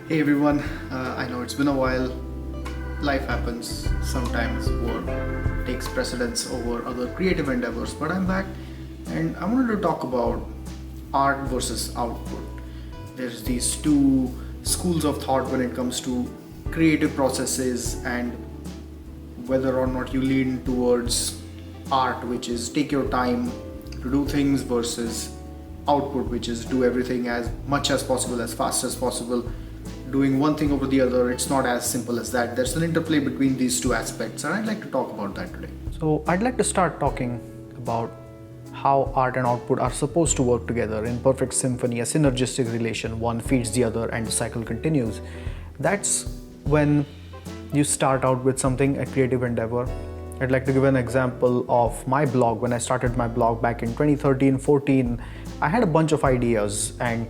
Hey everyone, I know it's been a while. Life happens. Sometimes work takes precedence over other creative endeavors, but I'm back and I wanted to talk about art versus output. There's these two schools of thought when it comes to creative processes and whether or not you lean towards art, which is take your time to do things, versus output, which is do everything as much as possible, as fast as possible, doing one thing over the other. It's not as simple as that. There's an interplay between these two aspects, and I'd like to talk about that today. So, I'd like to start talking about how art and output are supposed to work together in perfect symphony, a synergistic relation. One feeds the other and the cycle continues. That's when you start out with something, a creative endeavor. I'd like to give an example of my blog. When I started my blog back in 2013-14, I had a bunch of ideas, and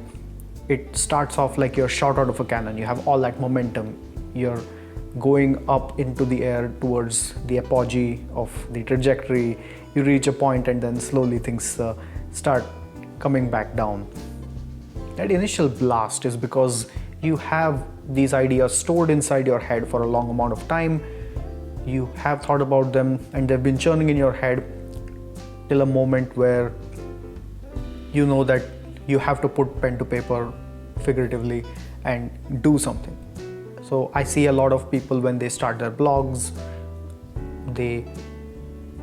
it starts off like you're shot out of a cannon. You have all that momentum. You're going up into the air towards the apogee of the trajectory. You reach a point and then slowly things start coming back down. That initial blast is because you have these ideas stored inside your head for a long amount of time. You have thought about them and they've been churning in your head till a moment where you know that you have to put pen to paper, figuratively, and do something. So I see a lot of people when they start their blogs, they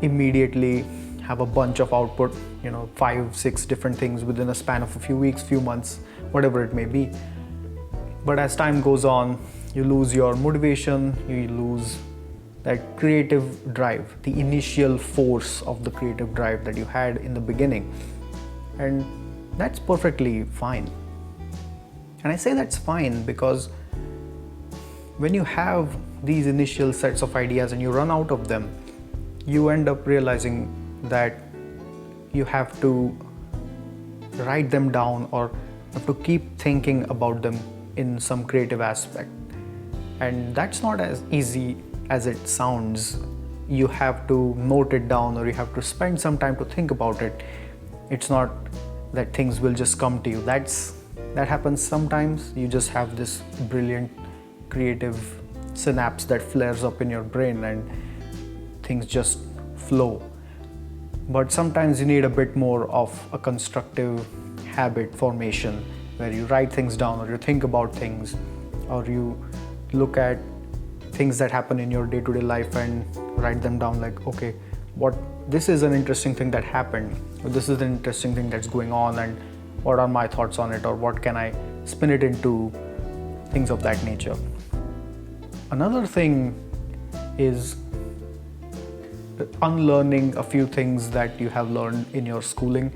immediately have a bunch of output, 5, 6 different things within a span of a few weeks, few months, whatever it may be. But as time goes on, you lose your motivation, you lose that creative drive, the initial force of the creative drive that you had in the beginning. And that's perfectly fine. And I say that's fine because when you have these initial sets of ideas and you run out of them, you end up realizing that you have to write them down or have to keep thinking about them in some creative aspect. And that's not as easy as it sounds. You have to note it down or you have to spend some time to think about it. It's not that things will just come to you. That happens sometimes. You just have this brilliant creative synapse that flares up in your brain and things just flow. But sometimes you need a bit more of a constructive habit formation where you write things down or you think about things or you look at things that happen in your day-to-day life and write them down, like, okay, this is an interesting thing that happened, or this is an interesting thing that's going on, and what are my thoughts on it, or what can I spin it into, things of that nature. Another thing is unlearning a few things that you have learned in your schooling.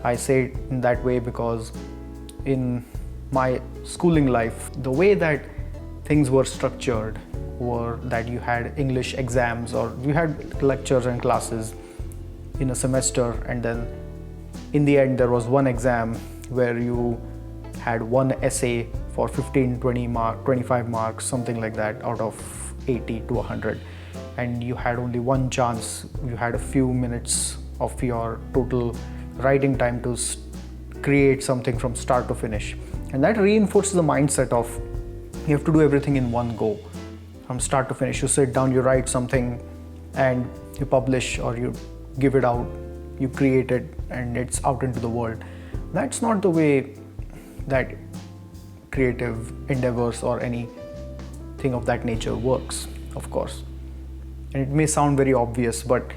I say it in that way because in my schooling life, the way that things were structured were that you had English exams or you had lectures and classes in a semester, and then in the end there was one exam where you had one essay for 15, 20 mark, 25 marks, something like that, out of 80 to 100, and you had only one chance. You had a few minutes of your total writing time to create something from start to finish, and that reinforces the mindset of you have to do everything in one go from start to finish. You sit down, you write something, and you publish or you give it out, you create it, and it's out into the world. That's not the way that creative endeavors or anything of that nature works, of course. And it may sound very obvious, but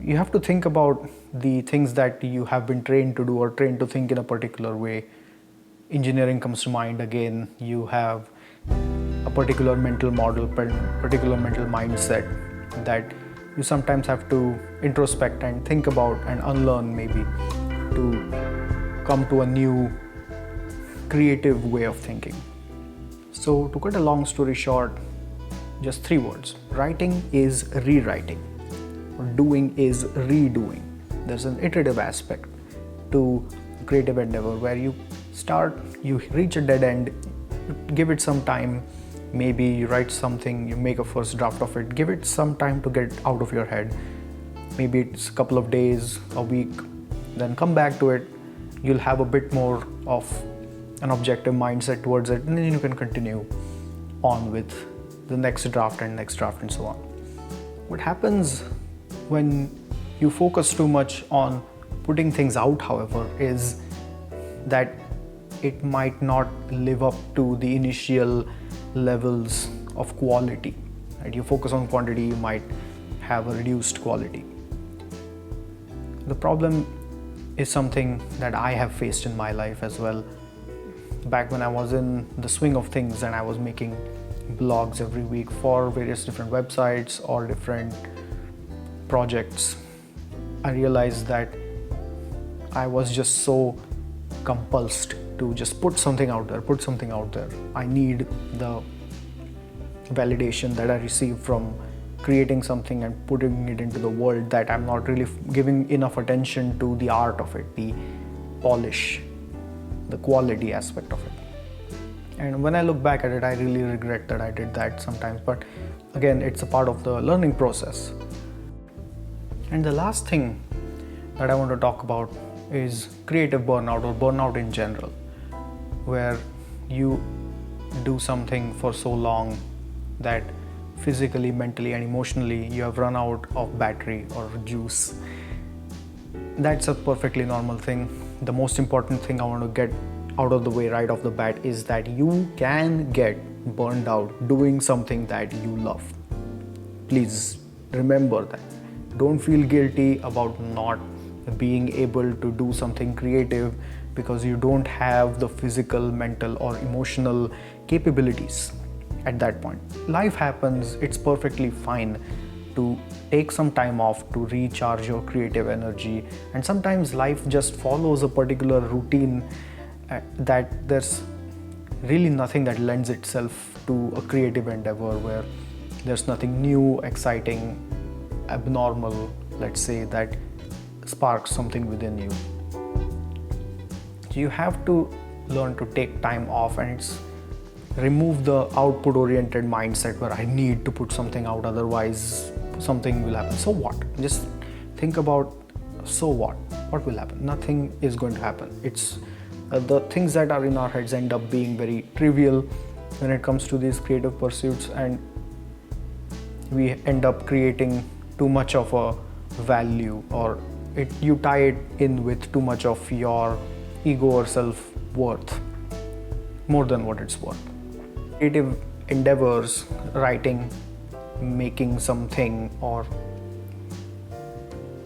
you have to think about the things that you have been trained to do or trained to think in a particular way. Engineering comes to mind again. You have a particular mental model, particular mental mindset that you sometimes have to introspect and think about and unlearn, maybe, to come to a new creative way of thinking. So to cut a long story short, just 3 words: writing is rewriting, or doing is redoing. There's an iterative aspect to creative endeavor where you start, you reach a dead end, give it some time. Maybe you write something, you make a first draft of it, give it some time to get out of your head. Maybe it's a couple of days, a week, then come back to it. You'll have a bit more of an objective mindset towards it, and then you can continue on with the next draft and so on. What happens when you focus too much on putting things out, however, is that it might not live up to the initial levels of quality. Right? You focus on quantity, you might have a reduced quality. The problem is something that I have faced in my life as well. Back when I was in the swing of things and I was making blogs every week for various different websites or different projects, I realized that I was just so compulsed to just put something out there. I need the validation that I receive from creating something and putting it into the world, that I'm not really giving enough attention to the art of it, the polish, the quality aspect of it. And when I look back at it, I really regret that I did that sometimes, but again, it's a part of the learning process. And the last thing that I want to talk about is creative burnout, or burnout in general, where you do something for so long that physically, mentally, and emotionally you have run out of battery or juice. That's a perfectly normal thing. The most important thing I want to get out of the way right off the bat is that you can get burned out doing something that you love. Please remember that. Don't feel guilty about not being able to do something creative because you don't have the physical, mental, or emotional capabilities at that point. Life happens, it's perfectly fine to take some time off to recharge your creative energy, and sometimes life just follows a particular routine that there's really nothing that lends itself to a creative endeavor, where there's nothing new, exciting, abnormal, let's say, that sparks something within you. So you have to learn to take time off, and it's remove the output oriented mindset where I need to put something out, otherwise something will happen. So what? Just think about, so what will happen? Nothing is going to happen. It's the things that are in our heads end up being very trivial when it comes to these creative pursuits, and we end up creating too much of a value, or you tie it in with too much of your ego or self-worth, more than what it's worth. Creative endeavors, writing, making something, or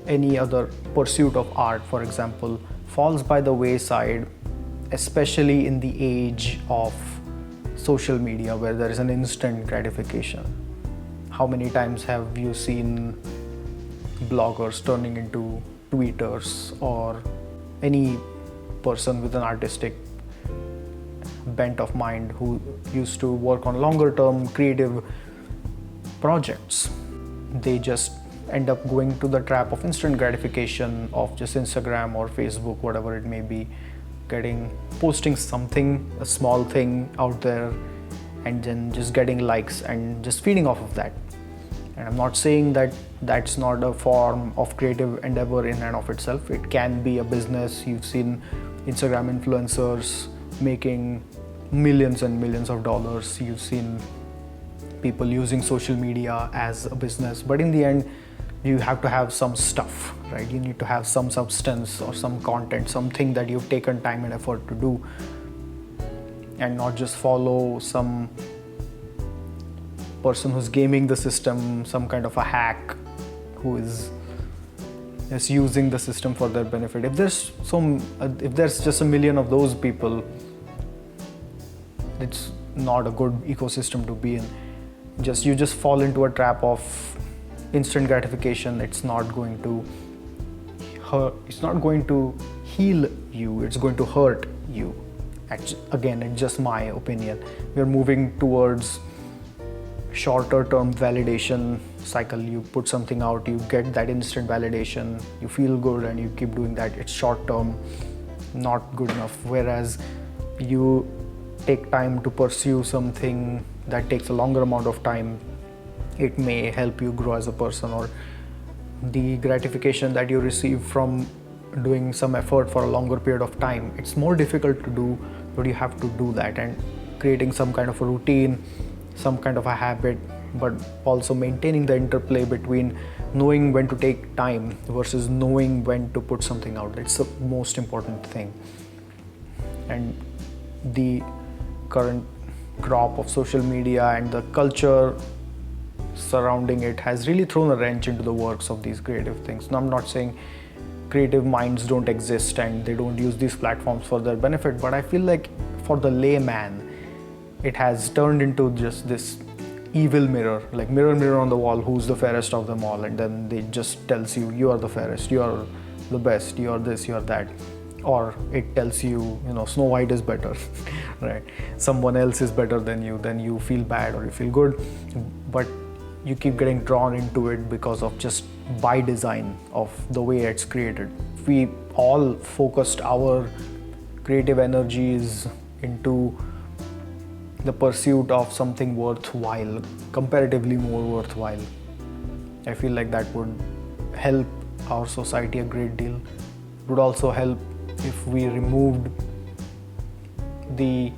any other pursuit of art, for example, falls by the wayside, especially in the age of social media where there is an instant gratification. How many times have you seen bloggers turning into tweeters, or any person with an artistic bent of mind who used to work on longer term creative projects? They just end up going to the trap of instant gratification of just Instagram or Facebook, whatever it may be, posting something, a small thing out there, and then just getting likes and just feeding off of that. And I'm not saying that that's not a form of creative endeavor in and of itself. It can be a business. You've seen Instagram influencers making millions and millions of dollars. You've seen people using social media as a business. But in the end, you have to have some stuff, right? You need to have some substance or some content, something that you've taken time and effort to do, and not just follow some person who's gaming the system, some kind of a hack who is just using the system for their benefit. If there's just a million of those people, it's not a good ecosystem to be in. You just fall into a trap of instant gratification. It's not going to heal you, it's going to hurt you. Again, it's just my opinion. We're moving towards shorter term validation cycle. You put something out, you get that instant validation, you feel good, and you keep doing that. It's short term, not good enough. Whereas you take time to pursue something that takes a longer amount of time, it may help you grow as a person, or the gratification that you receive from doing some effort for a longer period of time, it's more difficult to do, but you have to do that, and creating some kind of a routine, some kind of a habit, but also maintaining the interplay between knowing when to take time versus knowing when to put something out. It's the most important thing. And the current crop of social media and the culture surrounding it has really thrown a wrench into the works of these creative things. Now, I'm not saying creative minds don't exist and they don't use these platforms for their benefit, but I feel like for the layman, it has turned into just this evil mirror, like mirror on the wall, who's the fairest of them all, and then they just tells you, you are the fairest, you are the best, you are this, you are that. Or it tells you, Snow White is better, right? Someone else is better than you, then you feel bad or you feel good, but you keep getting drawn into it because of just by design of the way it's created. We all focused our creative energies into the pursuit of something worthwhile, comparatively more worthwhile. I feel like that would help our society a great deal. It would also help if we removed the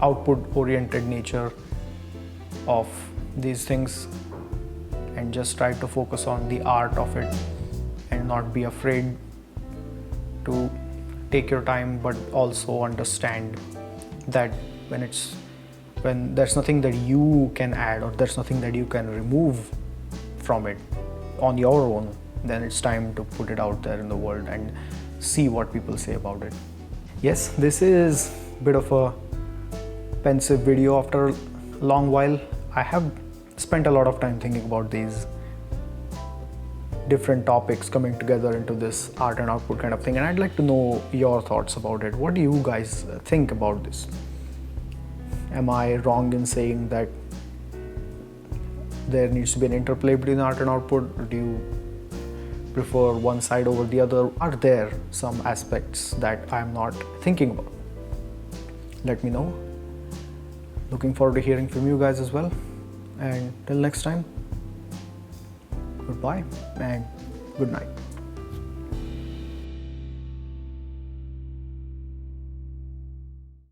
output-oriented nature of these things and just try to focus on the art of it and not be afraid to take your time, but also understand that when there's nothing that you can add or there's nothing that you can remove from it on your own, then it's time to put it out there in the world and see what people say about it. Yes, this is a bit of a pensive video after a long while. I have spent a lot of time thinking about these different topics coming together into this art and output kind of thing, and I'd like to know your thoughts about it. What do you guys think about this? Am I wrong in saying that there needs to be an interplay between art and output, or do you prefer one side over the other? Are there some aspects that I'm not thinking about? Let me know. Looking forward to hearing from you guys as well. And till next time, goodbye and good night.